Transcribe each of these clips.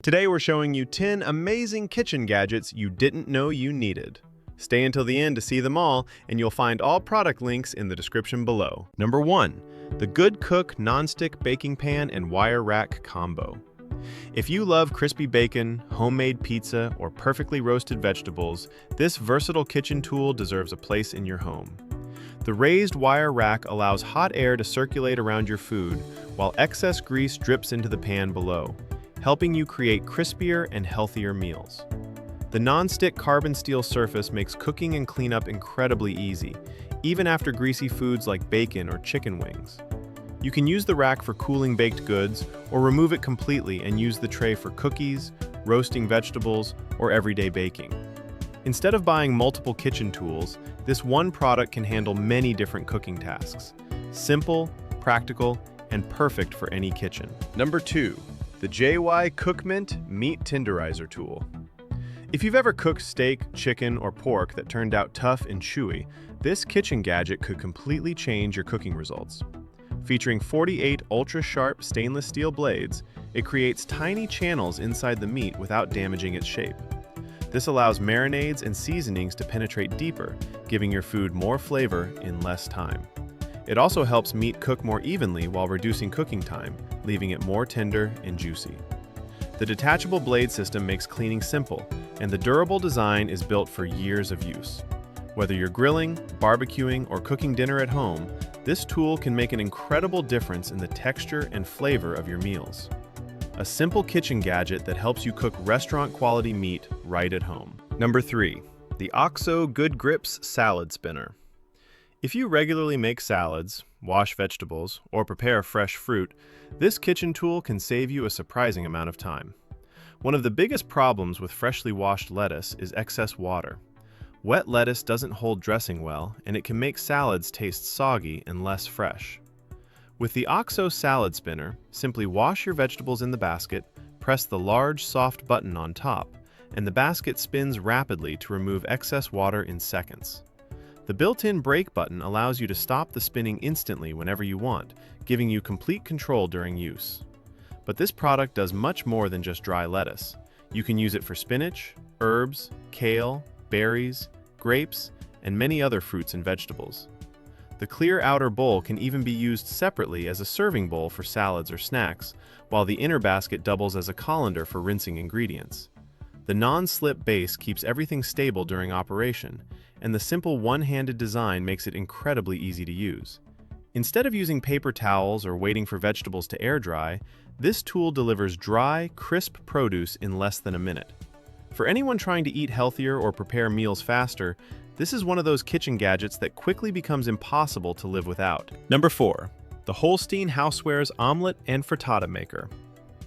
Today we're showing you 10 amazing kitchen gadgets you didn't know you needed. Stay until the end to see them all, and you'll find all product links in the description below. Number 1. The GoodCook Non-Stick Baking Pan and Wire Rack Combo. If you love crispy bacon, homemade pizza, or perfectly roasted vegetables, this versatile kitchen tool deserves a place in your home. The raised wire rack allows hot air to circulate around your food, while excess grease drips into the pan below, helping you create crispier and healthier meals. The non-stick carbon steel surface makes cooking and cleanup incredibly easy, even after greasy foods like bacon or chicken wings. You can use the rack for cooling baked goods, or remove it completely and use the tray for cookies, roasting vegetables, or everyday baking. Instead of buying multiple kitchen tools, this one product can handle many different cooking tasks. Simple, practical, and perfect for any kitchen. Number 2. The COOKMENT Meat Tenderizer Tool. If you've ever cooked steak, chicken, or pork that turned out tough and chewy, this kitchen gadget could completely change your cooking results. Featuring 48 ultra-sharp stainless steel blades, it creates tiny channels inside the meat without damaging its shape. This allows marinades and seasonings to penetrate deeper, giving your food more flavor in less time. It also helps meat cook more evenly while reducing cooking time, leaving it more tender and juicy. The detachable blade system makes cleaning simple, and the durable design is built for years of use. Whether you're grilling, barbecuing, or cooking dinner at home, this tool can make an incredible difference in the texture and flavor of your meals. A simple kitchen gadget that helps you cook restaurant-quality meat right at home. Number 3. The OXO Good Grips Salad Spinner. If you regularly make salads, wash vegetables, or prepare fresh fruit, this kitchen tool can save you a surprising amount of time. One of the biggest problems with freshly washed lettuce is excess water. Wet lettuce doesn't hold dressing well, and it can make salads taste soggy and less fresh. With the OXO Salad Spinner, simply wash your vegetables in the basket, press the large, soft button on top, and the basket spins rapidly to remove excess water in seconds. The built-in brake button allows you to stop the spinning instantly whenever you want, giving you complete control during use. But this product does much more than just dry lettuce. You can use it for spinach, herbs, kale, berries, grapes, and many other fruits and vegetables. The clear outer bowl can even be used separately as a serving bowl for salads or snacks, while the inner basket doubles as a colander for rinsing ingredients. The non-slip base keeps everything stable during operation, and the simple one-handed design makes it incredibly easy to use. Instead of using paper towels or waiting for vegetables to air dry, this tool delivers dry, crisp produce in less than a minute. For anyone trying to eat healthier or prepare meals faster, this is one of those kitchen gadgets that quickly becomes impossible to live without. Number 4. The Holstein Housewares Omelet and Frittata Maker.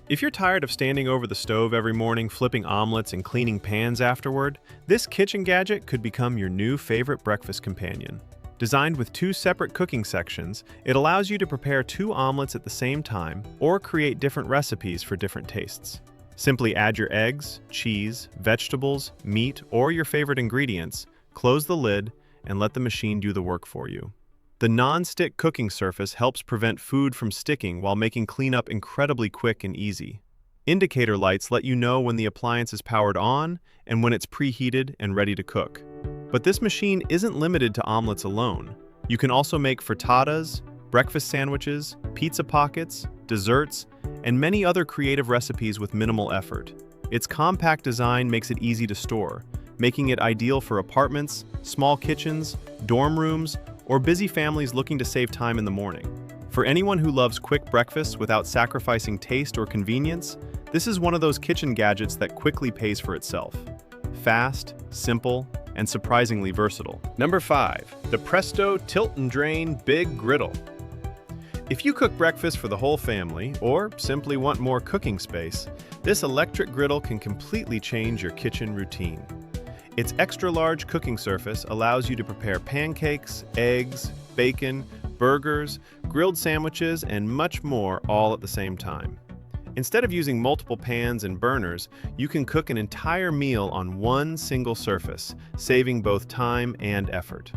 If you're tired of standing over the stove every morning, flipping omelets and cleaning pans afterward, this kitchen gadget could become your new favorite breakfast companion. Designed with 2 separate cooking sections, it allows you to prepare 2 omelets at the same time or create different recipes for different tastes. Simply add your eggs, cheese, vegetables, meat, or your favorite ingredients, close the lid, and let the machine do the work for you. The non-stick cooking surface helps prevent food from sticking while making cleanup incredibly quick and easy. Indicator lights let you know when the appliance is powered on and when it's preheated and ready to cook. But this machine isn't limited to omelets alone. You can also make frittatas, breakfast sandwiches, pizza pockets, desserts, and many other creative recipes with minimal effort. Its compact design makes it easy to store, making it ideal for apartments, small kitchens, dorm rooms, or busy families looking to save time in the morning. For anyone who loves quick breakfasts without sacrificing taste or convenience, this is one of those kitchen gadgets that quickly pays for itself. Fast, simple, and surprisingly versatile. Number 5. The Presto Tilt and Drain Big Griddle. If you cook breakfast for the whole family, or simply want more cooking space, this electric griddle can completely change your kitchen routine. Its extra-large cooking surface allows you to prepare pancakes, eggs, bacon, burgers, grilled sandwiches, and much more all at the same time. Instead of using multiple pans and burners, you can cook an entire meal on one single surface, saving both time and effort.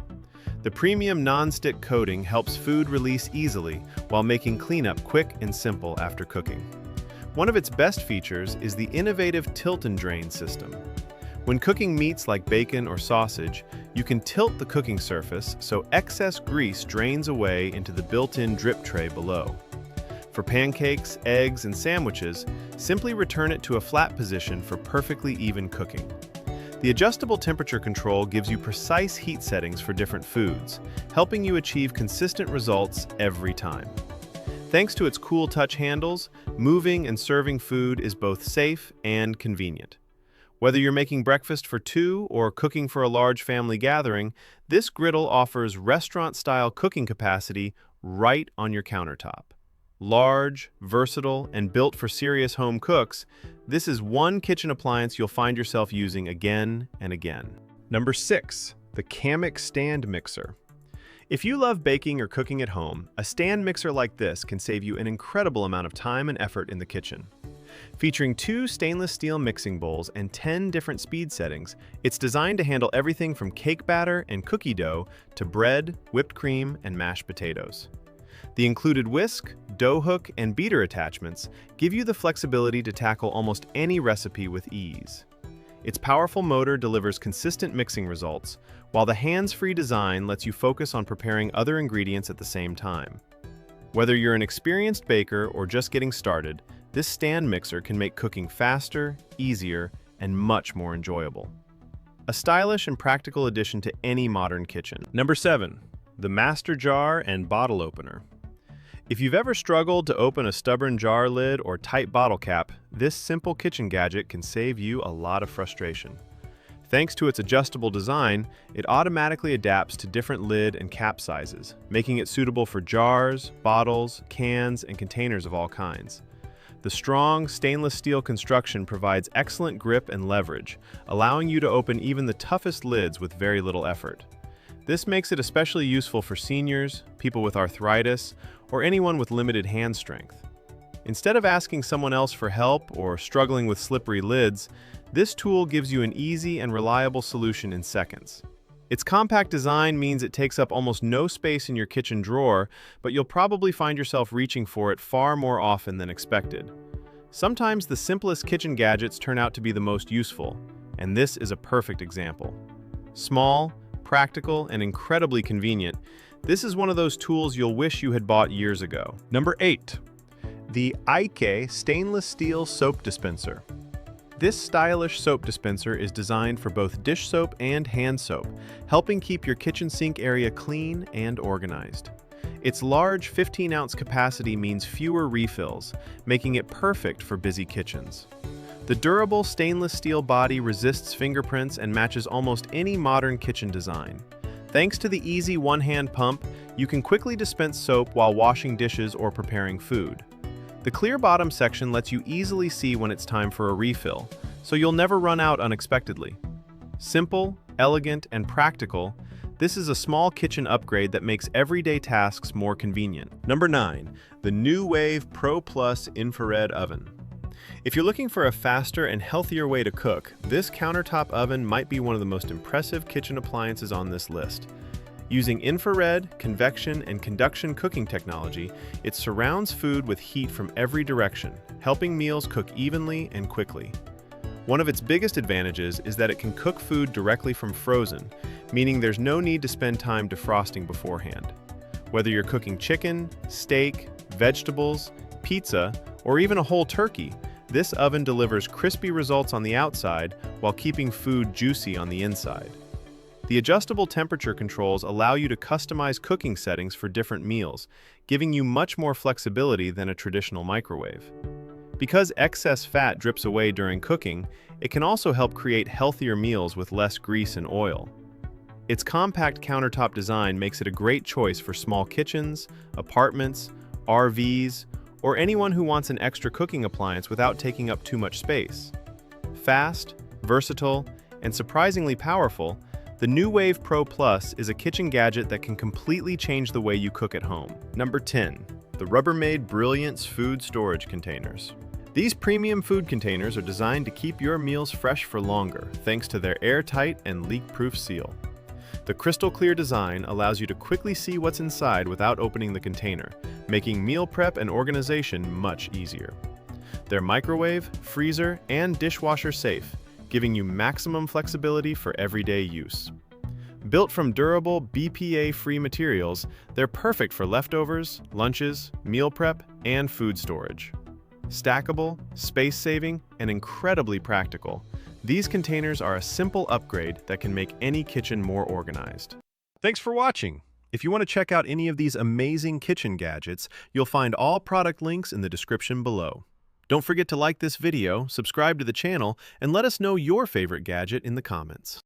The premium non-stick coating helps food release easily while making cleanup quick and simple after cooking. One of its best features is the innovative tilt and drain system. When cooking meats like bacon or sausage, you can tilt the cooking surface so excess grease drains away into the built-in drip tray below. For pancakes, eggs, and sandwiches, simply return it to a flat position for perfectly even cooking. The adjustable temperature control gives you precise heat settings for different foods, helping you achieve consistent results every time. Thanks to its cool touch handles, moving and serving food is both safe and convenient. Whether you're making breakfast for two or cooking for a large family gathering, this griddle offers restaurant-style cooking capacity right on your countertop. Large, versatile, and built for serious home cooks, this is one kitchen appliance you'll find yourself using again and again. Number 6. The Camic Stand Mixer. If you love baking or cooking at home, a stand mixer like this can save you an incredible amount of time and effort in the kitchen. Featuring 2 stainless steel mixing bowls and 10 different speed settings, it's designed to handle everything from cake batter and cookie dough to bread, whipped cream, and mashed potatoes. The included whisk, dough hook, and beater attachments give you the flexibility to tackle almost any recipe with ease. Its powerful motor delivers consistent mixing results, while the hands-free design lets you focus on preparing other ingredients at the same time. Whether you're an experienced baker or just getting started, this stand mixer can make cooking faster, easier, and much more enjoyable. A stylish and practical addition to any modern kitchen. Number 7. The Master Jar and Bottle Opener. If you've ever struggled to open a stubborn jar lid or tight bottle cap, this simple kitchen gadget can save you a lot of frustration. Thanks to its adjustable design, it automatically adapts to different lid and cap sizes, making it suitable for jars, bottles, cans, and containers of all kinds. The strong stainless steel construction provides excellent grip and leverage, allowing you to open even the toughest lids with very little effort. This makes it especially useful for seniors, people with arthritis, or anyone with limited hand strength. Instead of asking someone else for help or struggling with slippery lids, this tool gives you an easy and reliable solution in seconds. Its compact design means it takes up almost no space in your kitchen drawer, but you'll probably find yourself reaching for it far more often than expected. Sometimes the simplest kitchen gadgets turn out to be the most useful, and this is a perfect example. Small, practical, and incredibly convenient, this is one of those tools you'll wish you had bought years ago. Number 8. The AIKE Stainless Steel Soap Dispenser. This stylish soap dispenser is designed for both dish soap and hand soap, helping keep your kitchen sink area clean and organized. Its large 15-ounce capacity means fewer refills, making it perfect for busy kitchens. The durable stainless steel body resists fingerprints and matches almost any modern kitchen design. Thanks to the easy one-hand pump, you can quickly dispense soap while washing dishes or preparing food. The clear bottom section lets you easily see when it's time for a refill, so you'll never run out unexpectedly. Simple, elegant, and practical, this is a small kitchen upgrade that makes everyday tasks more convenient. Number 9. The NuWave Pro Plus Infrared Oven. If you're looking for a faster and healthier way to cook, this countertop oven might be one of the most impressive kitchen appliances on this list. Using infrared, convection, and conduction cooking technology, it surrounds food with heat from every direction, helping meals cook evenly and quickly. One of its biggest advantages is that it can cook food directly from frozen, meaning there's no need to spend time defrosting beforehand. Whether you're cooking chicken, steak, vegetables, pizza, or even a whole turkey, this oven delivers crispy results on the outside while keeping food juicy on the inside. The adjustable temperature controls allow you to customize cooking settings for different meals, giving you much more flexibility than a traditional microwave. Because excess fat drips away during cooking, it can also help create healthier meals with less grease and oil. Its compact countertop design makes it a great choice for small kitchens, apartments, RVs, or anyone who wants an extra cooking appliance without taking up too much space. Fast, versatile, and surprisingly powerful, the NuWave Pro Plus is a kitchen gadget that can completely change the way you cook at home. Number 10. The Rubbermaid Brilliance Food Storage Containers. These premium food containers are designed to keep your meals fresh for longer, thanks to their airtight and leak-proof seal. The crystal clear design allows you to quickly see what's inside without opening the container, making meal prep and organization much easier. They're microwave, freezer, and dishwasher safe, giving you maximum flexibility for everyday use. Built from durable, BPA-free materials, they're perfect for leftovers, lunches, meal prep, and food storage. Stackable, space-saving, and incredibly practical, these containers are a simple upgrade that can make any kitchen more organized. Thanks for watching. If you want to check out any of these amazing kitchen gadgets, you'll find all product links in the description below. Don't forget to like this video, subscribe to the channel, and let us know your favorite gadget in the comments.